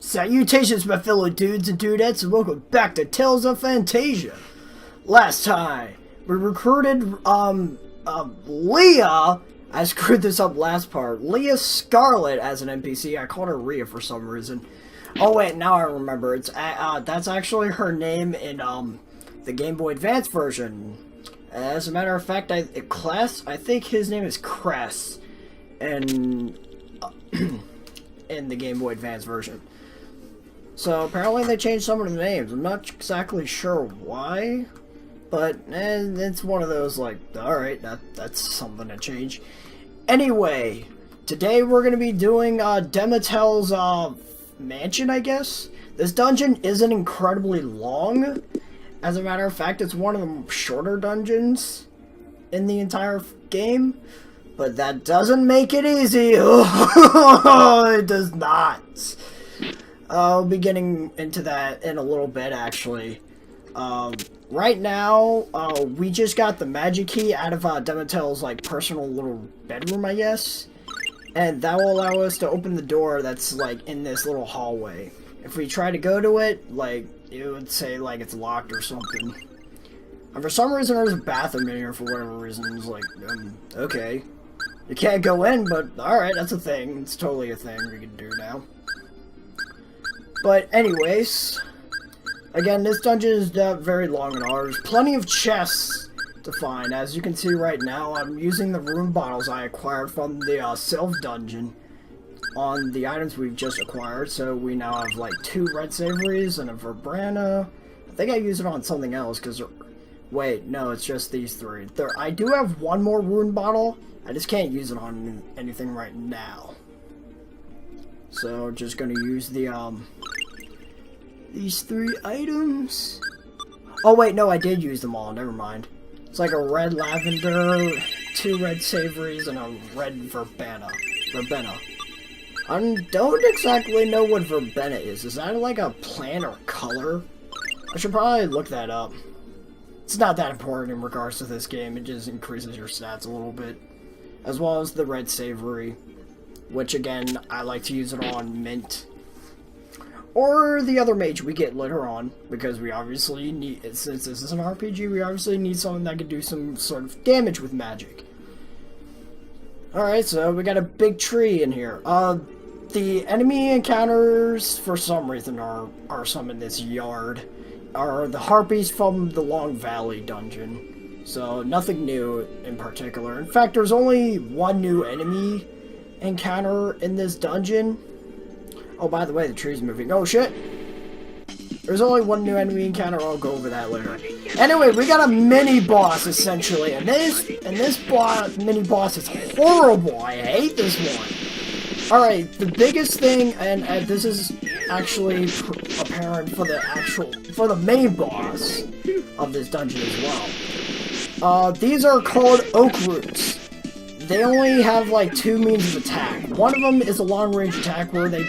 Salutations, my fellow dudes and dudettes, and welcome back to Tales of Phantasia. Last time, we recruited, Leah. I screwed this up last part. Leah Scarlet as an NPC. I called her Rhea for some reason. Oh wait, now I remember. It's that's actually her name in the Game Boy Advance version. As a matter of fact, I think his name is Cress, in in the Game Boy Advance version. So apparently they changed some of the names. I'm not exactly sure why, but it's one of those like, alright, that's something to change. Anyway, today we're going to be doing Demitel's mansion, I guess. This dungeon isn't incredibly long. As a matter of fact, it's one of the shorter dungeons in the entire game. But that doesn't make it easy. It does not. I'll be getting into that in a little bit, actually. Right now, we just got the magic key out of Demitel's like personal little bedroom, I guess, and that will allow us to open the door that's like in this little hallway. If we try to go to it, like it would say like it's locked or something. And for some reason, there's a bathroom in here for whatever reason. It's like, okay, you can't go in, but all right, that's a thing. It's totally a thing we can do now. But anyways, again, this dungeon is not very long at all. There's plenty of chests to find. As you can see right now, I'm using the rune bottles I acquired from the Sylph dungeon on the items we've just acquired. So we now have like 2 red savories and a verbena. I think I use it on something else because, wait, no, it's just these 3. I do have 1 more rune bottle. I just can't use it on anything right now. So just gonna use the these 3 items. Oh wait, no, I did use them all. Never mind. It's like a red lavender, 2 red savories, and a red verbena. I don't exactly know what verbena is. Is that like a plant or color? I should probably look that up. It's not that important in regards to this game. It just increases your stats a little bit, as well as the red savory, which again, I like to use it on mint. Or the other mage we get later on, because we obviously need, since this is an RPG, we obviously need something that can do some sort of damage with magic. Alright, so we got a big tree in here. The enemy encounters, for some reason, are some in this yard, are the harpies from the Long Valley dungeon. So, nothing new in particular. In fact, there's only 1 new enemy encounter in this dungeon. Oh, by the way, the tree's moving. Oh, shit! There's only 1 new enemy encounter. I'll go over that later. Anyway, we got a mini-boss, essentially. And this mini-boss is horrible. I hate this one. Alright, the biggest thing, and this is actually apparent for the main boss of this dungeon as well. These are called oak roots. They only have like 2 means of attack. One of them is a long-range attack where they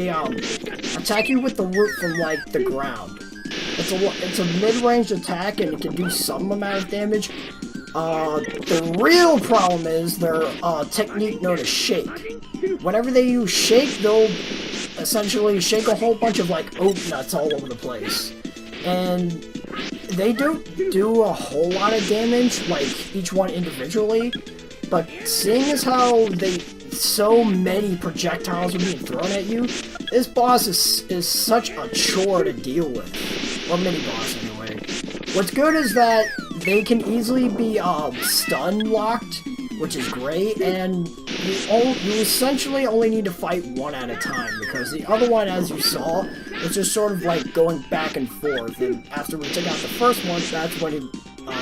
attack you with the root from like the ground. It's a mid-range attack and it can do some amount of damage. The real problem is their technique known as shake. Whenever they use shake, they'll essentially shake a whole bunch of like oak nuts all over the place. And they don't do a whole lot of damage, like each one individually. But seeing as how so many projectiles are being thrown at you, this boss is such a chore to deal with. Or mini-boss, anyway. What's good is that they can easily be stun locked, which is great, and you essentially only need to fight 1 at a time, because the other one, as you saw, is just sort of like going back and forth, and after we took out the first one, that's when he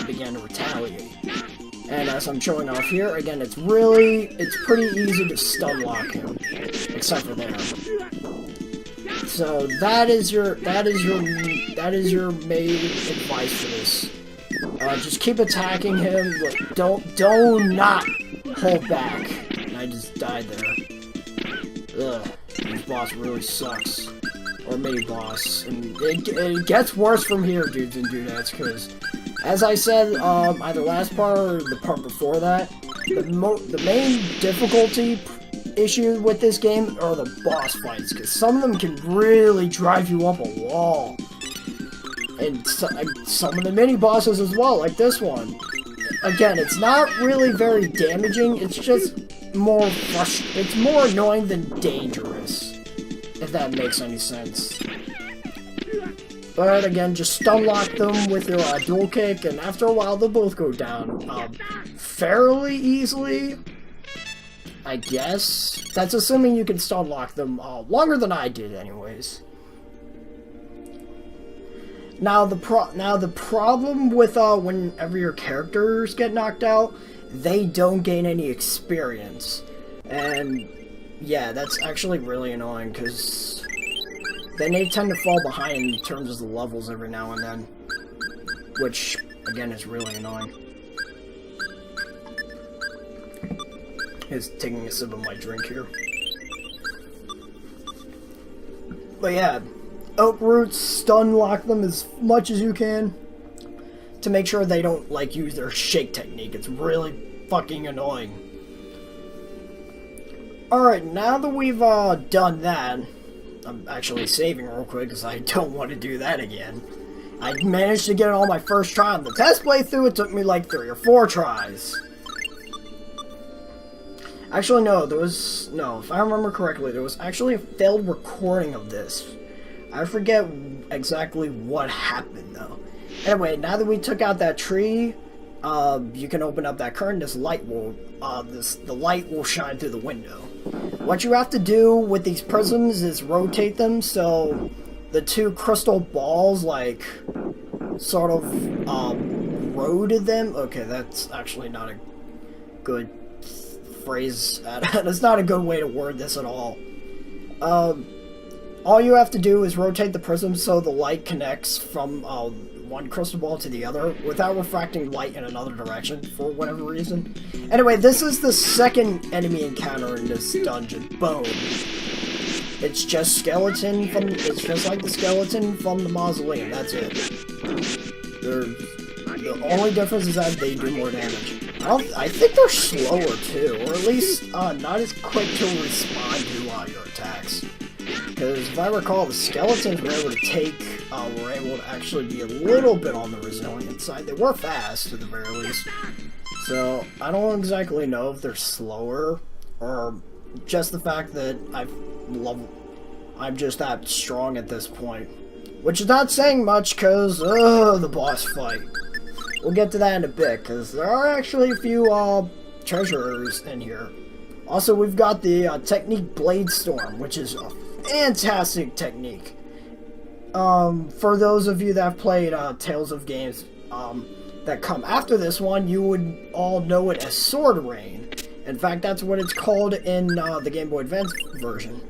began to retaliate. And as I'm showing off here, again, it's pretty easy to stun lock him, except for there. So that is your main advice for this. Just keep attacking him. Do not hold back. And I just died there. Ugh, this boss really sucks. Or mini boss, and it gets worse from here, dudes and dudettes, because, as I said, either last part or the part before that, the main difficulty issue with this game are the boss fights, because some of them can really drive you up a wall. And some of the mini-bosses as well, like this one. Again, it's not really very damaging, it's just it's more annoying than dangerous, if that makes any sense. But again, just stun lock them with your dual kick, and after a while they'll both go down fairly easily, I guess. That's assuming you can stun lock them longer than I did anyways. Now the problem with whenever your characters get knocked out, they don't gain any experience. And yeah, that's actually really annoying, because then they tend to fall behind in terms of the levels every now and then, which again is really annoying. Is taking a sip of my drink here. But yeah, oak roots, stun lock them as much as you can to make sure they don't like use their shake technique. It's really fucking annoying. Alright, now that we've done that, I'm actually saving real quick because I don't want to do that again. I managed to get it on my first try on the test playthrough. It took me like 3 or 4 tries. Actually, no, if I remember correctly, there was actually a failed recording of this. I forget exactly what happened, though. Anyway, now that we took out that tree, you can open up that curtain. This light will, the light will shine through the window. What you have to do with these prisms is rotate them so the 2 crystal balls, like, sort of, rotated them. Okay, that's actually not a good phrase. That's not a good way to word this at all. All you have to do is rotate the prism so the light connects from one crystal ball to the other without refracting light in another direction for whatever reason. Anyway, this is the second enemy encounter in this dungeon. Boom. It's just it's just like the skeleton from the mausoleum. That's it. The only difference is that they do more damage. I think they're slower too, or at least not as quick to respond to your attacks. Because if I recall, the skeletons were able to actually be a little bit on the resilient side. They were fast, at the very least. So, I don't exactly know if they're slower, or just the fact that I'm just that strong at this point. Which is not saying much, because, the boss fight. We'll get to that in a bit, because there are actually a few, treasures in here. Also, we've got the, technique Blade Storm, which is a fantastic technique. For those of you that have played Tales of games that come after this one, you would all know it as Sword Rain. In fact, that's what it's called in the Game Boy Advance version.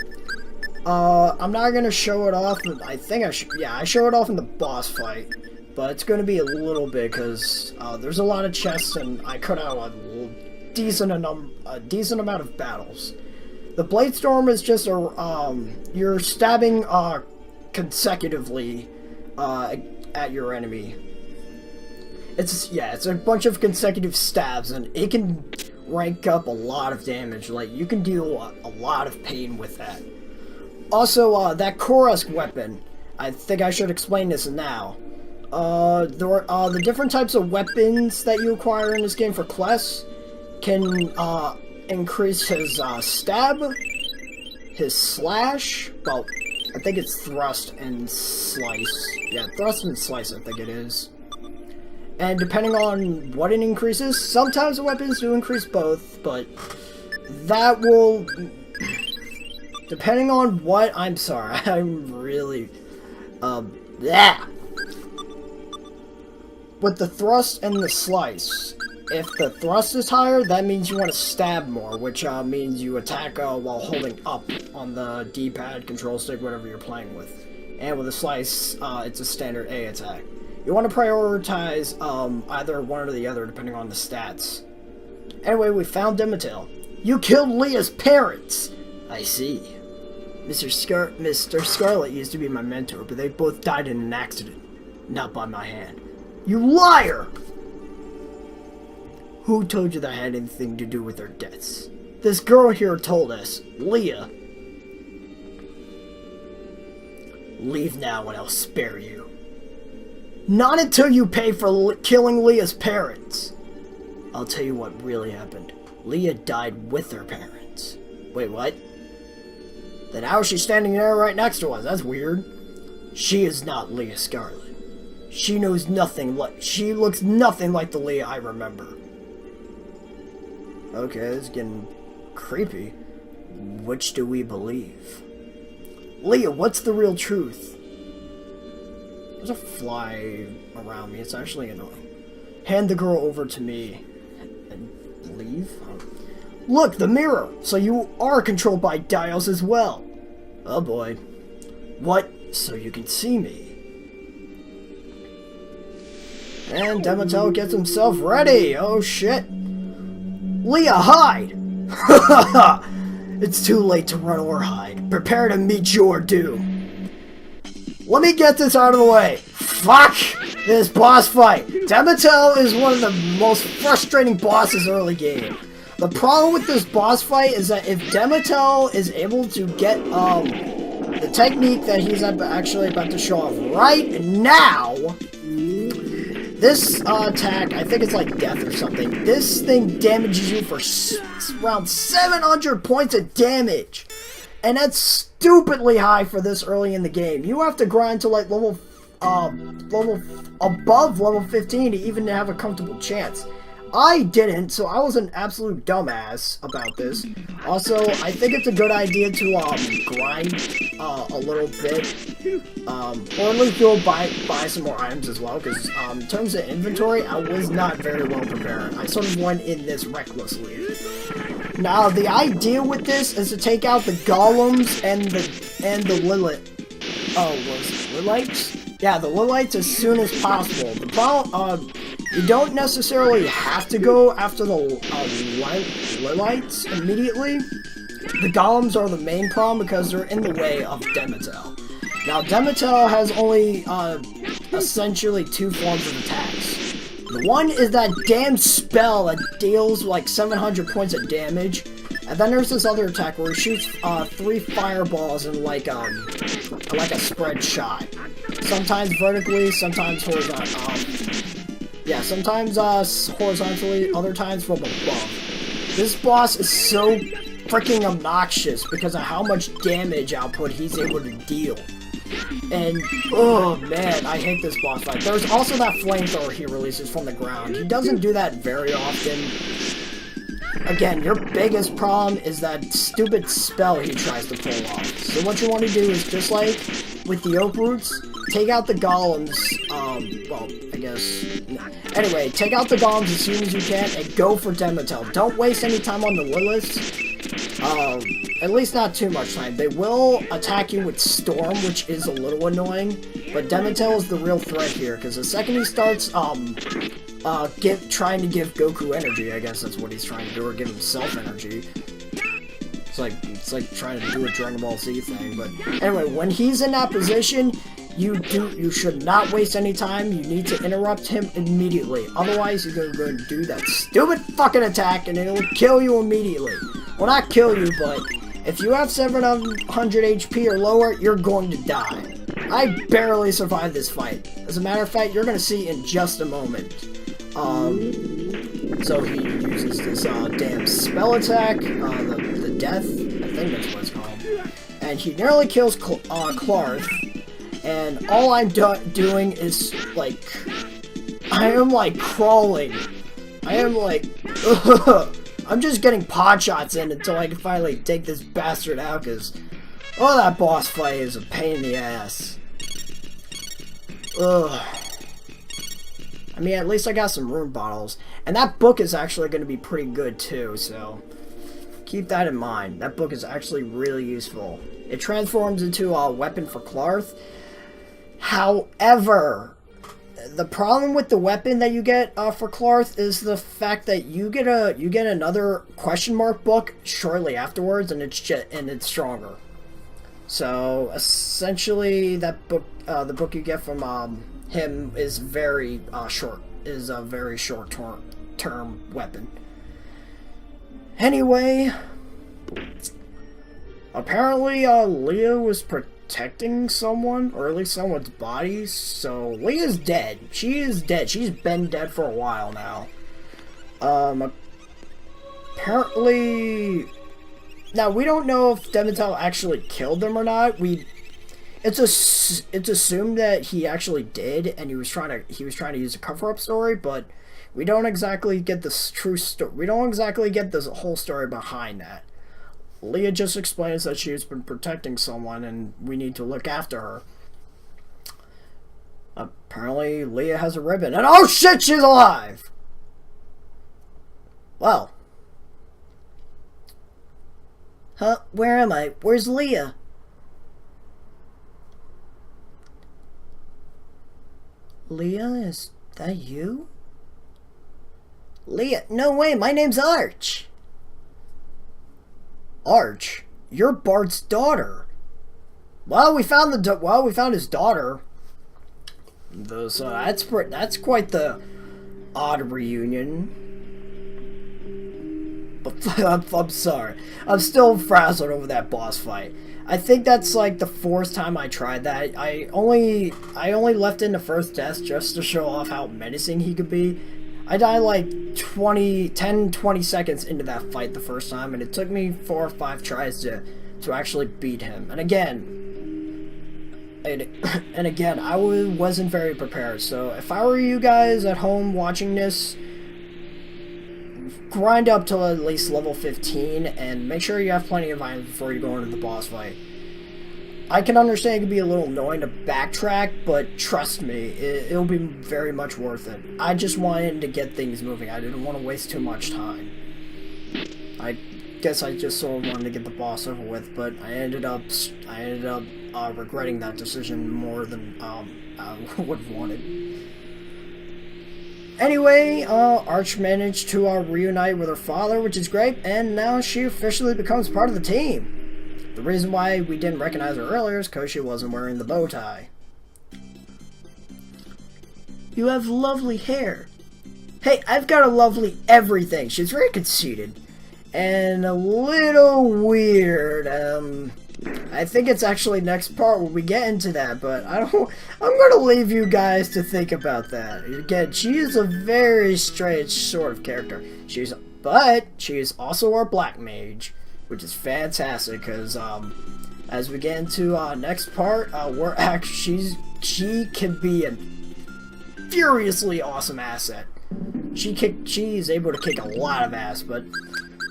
I'm not gonna show it off. I think I should. Yeah, I show it off in the boss fight, but it's gonna be a little bit because there's a lot of chests and I cut out a decent amount of battles. The Blade Storm is just you're stabbing consecutively at your enemy. It's a bunch of consecutive stabs, and it can rank up a lot of damage. Like, you can deal a lot of pain with that. Also, that Korask weapon, I think I should explain this now. The different types of weapons that you acquire in this game for quests can increase his stab, his slash, well, I think it's thrust and slice. Yeah, thrust and slice, I think it is. And depending on what it increases, sometimes the weapons do increase both, but that will... Depending on what... I'm sorry, I'm really... yeah. With the thrust and the slice, if the thrust is higher, that means you want to stab more, which means you attack while holding up on the D-pad, control stick, whatever you're playing with. And with a slice, it's a standard A attack. You want to prioritize either one or the other, depending on the stats. Anyway, we found Demitel. You killed Leah's parents! I see. Mr. Scarlet used to be my mentor, but they both died in an accident. Not by my hand. You liar! Who told you that I had anything to do with their deaths? This girl here told us, Leah. Leave now and I'll spare you. Not until you pay for killing Leah's parents. I'll tell you what really happened. Leah died with her parents. Wait, what? Then how is she standing there right next to us? That's weird. She is not Leah Scarlet. She knows nothing like... She looks nothing like the Leah I remember. Okay, this is getting creepy. Which do we believe? Leah, what's the real truth? There's a fly around me. It's actually annoying. Hand the girl over to me. And leave? Look, the mirror! So you are controlled by dials as well. Oh boy. What? So you can see me. And Demitel gets himself ready. Oh shit. Leah, hide! It's too late to run or hide. Prepare to meet your doom. Let me get this out of the way. Fuck this boss fight. Demitel is one of the most frustrating bosses early game. The problem with this boss fight is that if Demitel is able to get the technique that he's actually about to show off right now, this attack, I think it's like death or something, this thing damages you for around 700 points of damage. And that's stupidly high for this early in the game. You have to grind to like level above level 15 to even have a comfortable chance. I didn't, so I was an absolute dumbass about this. Also, I think it's a good idea to grind a little bit, or at least go buy some more items as well. Because in terms of inventory, I was not very well prepared. I sort of went in this recklessly. Now, the idea with this is to take out the golems and the Lilith. Oh, was it Lilites? Yeah, the Lilites as soon as possible. The problem, you don't necessarily have to go after the Lilites immediately. The golems are the main problem because they're in the way of Demitel. Now, Demitel has only essentially two forms of attacks. The one is that damn spell that deals like 700 points of damage, and then there's this other attack where he shoots 3 fireballs in like a spread shot. Sometimes vertically, sometimes horizontally. Yeah, sometimes horizontally, other times from above. This boss is so freaking obnoxious because of how much damage output he's able to deal. And, oh man, I hate this boss fight. There's also that flamethrower he releases from the ground. He doesn't do that very often. Again, your biggest problem is that stupid spell he tries to pull off. So what you want to do is, just like with the oak roots, take out the golems, well, I guess, no. Anyway, take out the golems as soon as you can and go for Demitel. Don't waste any time on the Liliths. At least not too much time. They will attack you with Storm, which is a little annoying, but Demitel is the real threat here, because the second he starts, trying to give Goku energy, I guess that's what he's trying to do, or give himself energy. It's like trying to do a Dragon Ball Z thing, but anyway, when he's in that position, you should not waste any time. You need to interrupt him immediately. Otherwise, you're gonna go and do that stupid fucking attack, and it'll kill you immediately. Well, not kill you, but if you have 700 HP or lower, you're going to die. I barely survived this fight. As a matter of fact, you're gonna see in just a moment. So he uses this damn spell attack, the death, I think that's what it's called. And he nearly kills Clarth. And all I'm doing is, like, I am, like, crawling. I am, like, ugh. I'm just getting pot shots in until I can finally take this bastard out, because, oh, that boss fight is a pain in the ass. Ugh. I mean, at least I got some rune bottles. And that book is actually going to be pretty good, too, so keep that in mind. That book is actually really useful. It transforms into a weapon for Clarth. However, the problem with the weapon that you get for Clarth is the fact that you get another question mark book shortly afterwards, and it's stronger. So essentially, that book, the book you get from him, is very short. Is a very short term weapon. Anyway, Apparently, Leah was protecting someone, or at least someone's body, so Leah's dead. She is dead. She's been dead for a while now. Apparently... Now, we don't know if Demitel actually killed them or not. It's assumed that he actually did, and he was trying to use a cover-up story, but we don't exactly get this true story. We don't exactly get this whole story behind that. Leah just explains that she's been protecting someone, and we need to look after her. Apparently, Leah has a ribbon, and oh shit, she's alive! Well. Huh? Where am I? Where's Leah? Leah, is that you? Leah, no way, my name's Arch. Arch? You're Bart's daughter. Well, we found his daughter. So that's quite the odd reunion. But I'm sorry. I'm still frazzled over that boss fight. I think that's like the 4th time I tried that. I only left in the first death just to show off how menacing he could be. I died like 10-20 seconds into that fight the first time, and it took me 4 or 5 tries to actually beat him. And again, I wasn't very prepared. So if I were you guys at home watching this, grind up to at least level 15 and make sure you have plenty of items before you go into the boss fight. I can understand it can be a little annoying to backtrack, but trust me, it'll be very much worth it. I just wanted to get things moving. I didn't want to waste too much time. I guess I just sort of wanted to get the boss over with, but I ended up regretting that decision more than I would have wanted. Anyway, Arch managed to reunite with her father, which is great, and now she officially becomes part of the team. The reason why we didn't recognize her earlier is because she wasn't wearing the bow tie. You have lovely hair. Hey, I've got a lovely everything. She's very conceited. And a little weird. I think it's actually next part when we get into that, but I'm gonna leave you guys to think about that. Again, she is a very strange sort of character. But she is also our black mage, which is fantastic, because as we get into next part, she can be a furiously awesome asset. She is able to kick a lot of ass, but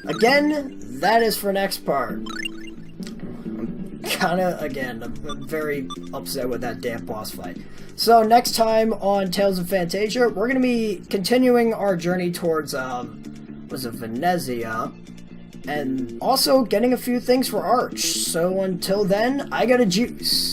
again, that is for next part. I'm very upset with that damn boss fight. So next time on Tales of Phantasia, we're going to be continuing our journey towards, Venezia, and also getting a few things for Arch. So until then, I gotta juice.